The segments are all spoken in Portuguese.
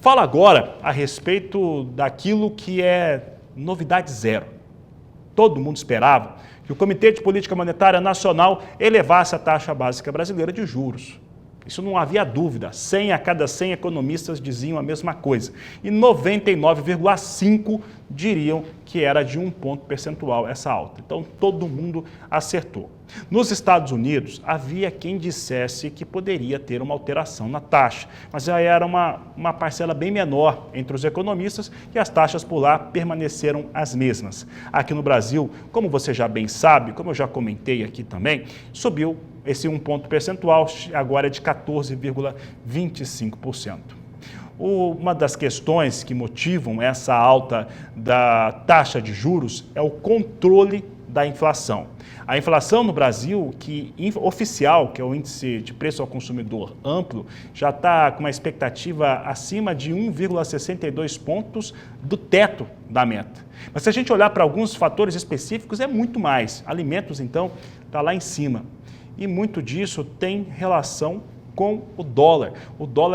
Fala agora a respeito daquilo que é novidade zero. Todo mundo esperava que o Comitê de Política Monetária Nacional elevasse a taxa básica brasileira de juros. Isso não havia dúvida, 100 a cada 100 economistas diziam a mesma coisa. E 99,5 diriam que era de 1 ponto percentual essa alta. Então todo mundo acertou. Nos Estados Unidos, havia quem dissesse que poderia ter uma alteração na taxa, mas já era uma parcela bem menor entre os economistas e as taxas por lá permaneceram as mesmas. Aqui no Brasil, como você já bem sabe, como eu já comentei aqui também, subiu esse 1 ponto percentual, agora é de 14,25%. Uma das questões que motivam essa alta da taxa de juros é o controle da inflação. A inflação no Brasil, oficial, que é o índice de preço ao consumidor amplo, já está com uma expectativa acima de 1,62 pontos do teto da meta. Mas se a gente olhar para alguns fatores específicos, é muito mais. Alimentos, então, está lá em cima. E muito disso tem relação com o dólar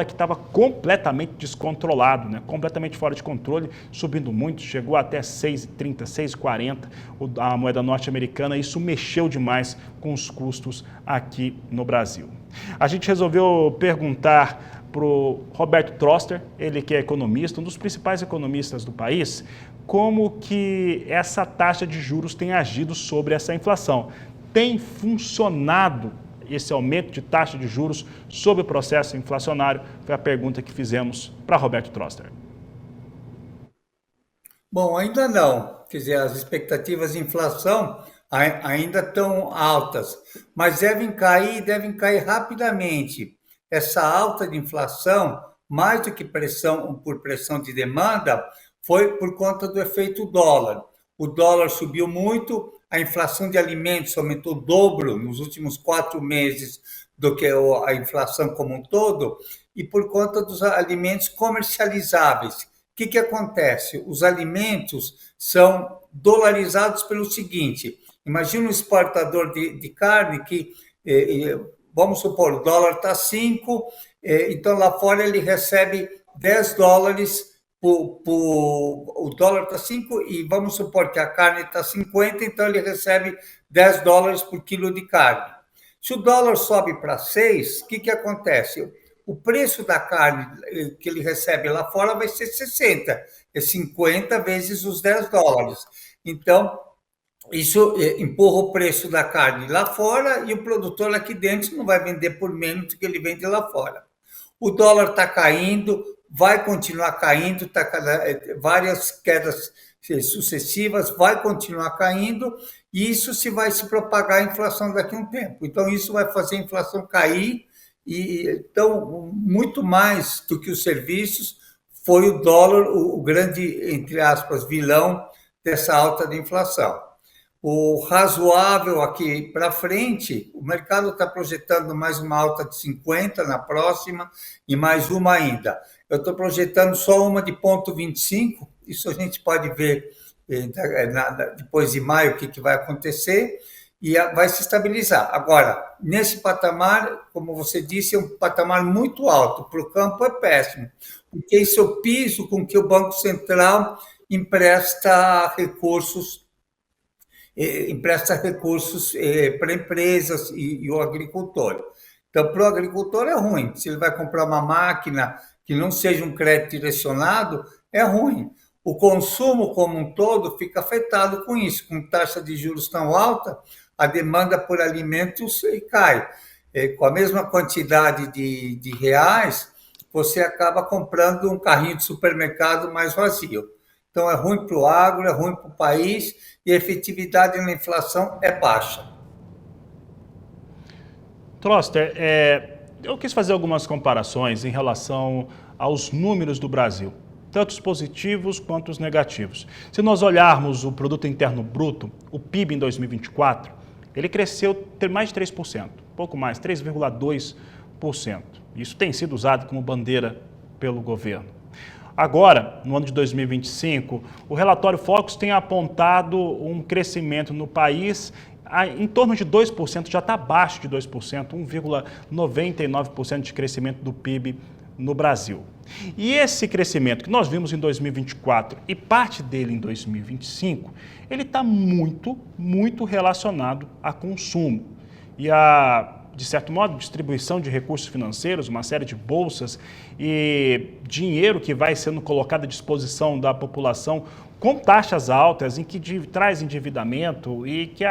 que estava completamente descontrolado, completamente fora de controle, subindo muito, chegou até 6,30, 6,40 a moeda norte-americana. Isso mexeu demais com os custos aqui no Brasil. A gente resolveu perguntar para o Roberto Troster, ele que é economista, um dos principais economistas do país, como que essa taxa de juros tem agido sobre essa inflação. Tem funcionado esse aumento de taxa de juros sobre o processo inflacionário? Foi a pergunta que fizemos para Roberto Troster. Bom, ainda não. Quer dizer, as expectativas de inflação ainda estão altas, mas devem cair rapidamente. Essa alta de inflação, mais do que por pressão de demanda, foi por conta do efeito dólar. O dólar subiu muito, a inflação de alimentos aumentou o dobro nos últimos 4 meses do que a inflação como um todo, e por conta dos alimentos comercializáveis. O que acontece? Os alimentos são dolarizados pelo seguinte: imagina um exportador de carne que, vamos supor, o dólar está 5, então lá fora ele recebe $10, o dólar está 5 e vamos supor que a carne está 50, então ele recebe $10 por quilo de carne. Se o dólar sobe para 6, o que acontece? O preço da carne que ele recebe lá fora vai ser 60, é 50 vezes os $10. Então, isso empurra o preço da carne lá fora e o produtor aqui dentro não vai vender por menos do que ele vende lá fora. O dólar está caindo, vai continuar caindo, várias quedas sucessivas, vai continuar caindo, e isso vai se propagar a inflação daqui a um tempo. Então, isso vai fazer a inflação cair, e então, muito mais do que os serviços, foi o dólar o grande, entre aspas, vilão dessa alta de inflação. O razoável aqui para frente, o mercado está projetando mais uma alta de 50 na próxima e mais uma ainda. Eu estou projetando só uma de 0,25, isso a gente pode ver depois de maio o que vai acontecer, e vai se estabilizar. Agora, nesse patamar, como você disse, é um patamar muito alto, para o campo é péssimo, porque esse é o piso com que o Banco Central empresta recursos para empresas e o agricultor. Então, para o agricultor é ruim. Se ele vai comprar uma máquina que não seja um crédito direcionado, é ruim. O consumo como um todo fica afetado com isso. Com taxa de juros tão alta, a demanda por alimentos cai. Com a mesma quantidade de reais, você acaba comprando um carrinho de supermercado mais vazio. Então, é ruim para o agro, é ruim para o país, e a efetividade na inflação é baixa. Troster, eu quis fazer algumas comparações em relação aos números do Brasil, tanto os positivos quanto os negativos. Se nós olharmos o Produto Interno Bruto, o PIB em 2024, ele cresceu mais de 3%, pouco mais, 3,2%. Isso tem sido usado como bandeira pelo governo. Agora, no ano de 2025, o relatório Focus tem apontado um crescimento no país em torno de 2%, já está abaixo de 2%, 1,99% de crescimento do PIB no Brasil. E esse crescimento que nós vimos em 2024 e parte dele em 2025, ele está muito relacionado a consumo e a, de certo modo, distribuição de recursos financeiros, uma série de bolsas e dinheiro que vai sendo colocado à disposição da população com taxas altas, em que traz endividamento e que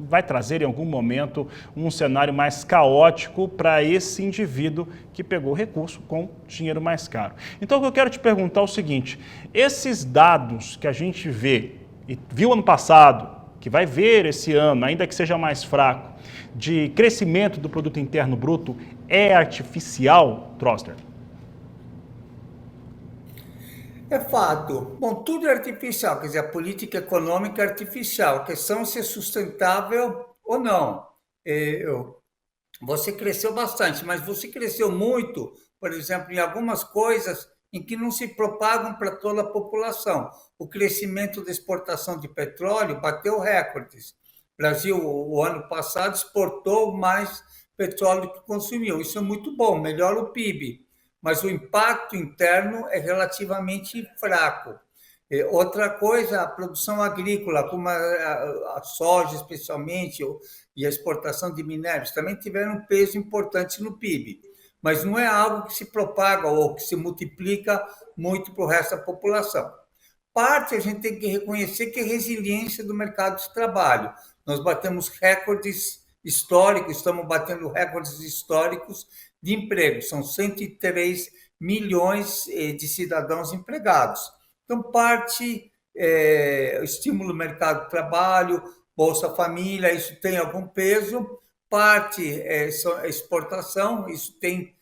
vai trazer em algum momento um cenário mais caótico para esse indivíduo que pegou o recurso com dinheiro mais caro. Então, o que eu quero te perguntar é o seguinte: esses dados que a gente vê e viu ano passado, que vai ver esse ano, ainda que seja mais fraco, de crescimento do produto interno bruto, é artificial, Troster? É fato. Bom, tudo é artificial, quer dizer, a política econômica é artificial. A questão é se é sustentável ou não. Você cresceu bastante, mas você cresceu muito, por exemplo, em algumas coisas em que não se propagam para toda a população. O crescimento da exportação de petróleo bateu recordes. O Brasil, o ano passado, exportou mais petróleo do que consumiu. Isso é muito bom, melhora o PIB, mas o impacto interno é relativamente fraco. Outra coisa, a produção agrícola, como a soja especialmente, e a exportação de minérios, também tiveram um peso importante no PIB, mas não é algo que se propaga ou que se multiplica muito para o resto da população. Parte a gente tem que reconhecer que é resiliência do mercado de trabalho. Nós batemos recordes históricos, estamos batendo recordes históricos de emprego, são 103 milhões de cidadãos empregados. Então, parte estímulo do mercado de trabalho, Bolsa Família, isso tem algum peso, parte exportação, isso tem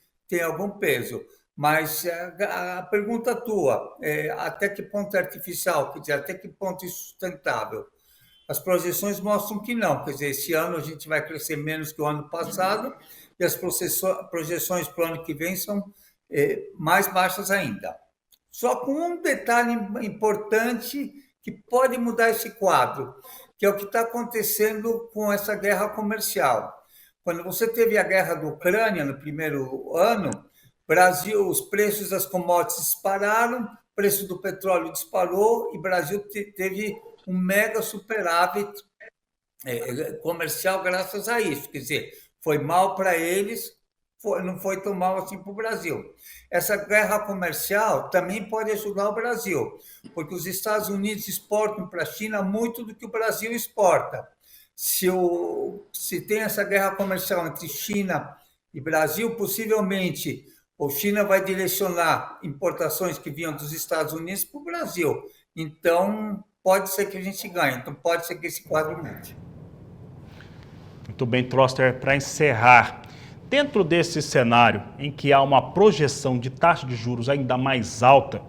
algum peso. Mas a pergunta tua, até que ponto é artificial, quer dizer, até que ponto é sustentável? As projeções mostram que não, quer dizer, esse ano a gente vai crescer menos que o ano passado e as projeções para o ano que vem são mais baixas ainda. Só com um detalhe importante que pode mudar esse quadro, que é o que está acontecendo com essa guerra comercial. Quando você teve a guerra da Ucrânia no primeiro ano, Brasil, os preços das commodities dispararam, o preço do petróleo disparou e o Brasil teve um mega superávit comercial graças a isso. Quer dizer, foi mal para eles, não foi tão mal assim para o Brasil. Essa guerra comercial também pode ajudar o Brasil, porque os Estados Unidos exportam para a China muito do que o Brasil exporta. Se tem essa guerra comercial entre China e Brasil, possivelmente a China vai direcionar importações que vinham dos Estados Unidos para o Brasil. Então, pode ser que a gente ganhe, então pode ser que esse quadro mude. Muito bem, Troster, para encerrar, dentro desse cenário em que há uma projeção de taxa de juros ainda mais alta,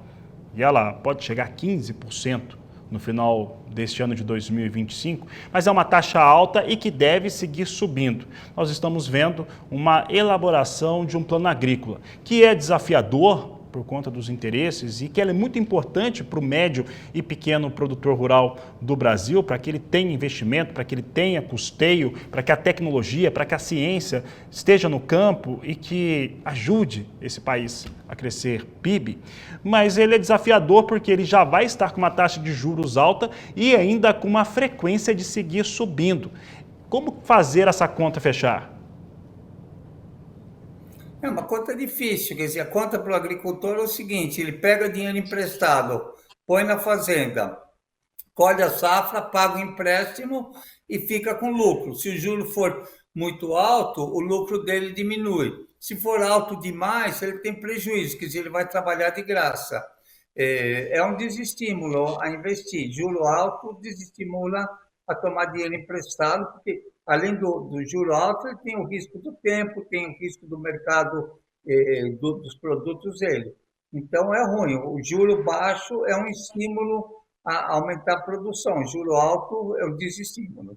e ela pode chegar a 15% no final deste ano de 2025, mas é uma taxa alta e que deve seguir subindo. Nós estamos vendo uma elaboração de um plano agrícola, que é desafiador por conta dos interesses e que ela é muito importante para o médio e pequeno produtor rural do Brasil, para que ele tenha investimento, para que ele tenha custeio, para que a tecnologia, para que a ciência esteja no campo e que ajude esse país a crescer PIB. Mas ele é desafiador porque ele já vai estar com uma taxa de juros alta e ainda com uma frequência de seguir subindo. Como fazer essa conta fechar? É uma conta difícil, quer dizer, a conta para o agricultor é o seguinte: ele pega dinheiro emprestado, põe na fazenda, colhe a safra, paga o empréstimo e fica com lucro. Se o juro for muito alto, o lucro dele diminui. Se for alto demais, ele tem prejuízo, quer dizer, ele vai trabalhar de graça. É um desestímulo a investir. Juro alto desestimula a tomar dinheiro emprestado, porque além do juro alto, ele tem o risco do tempo, tem o risco do mercado dos produtos dele. Então é ruim. O juro baixo é um estímulo a aumentar a produção. O juro alto é um desestímulo.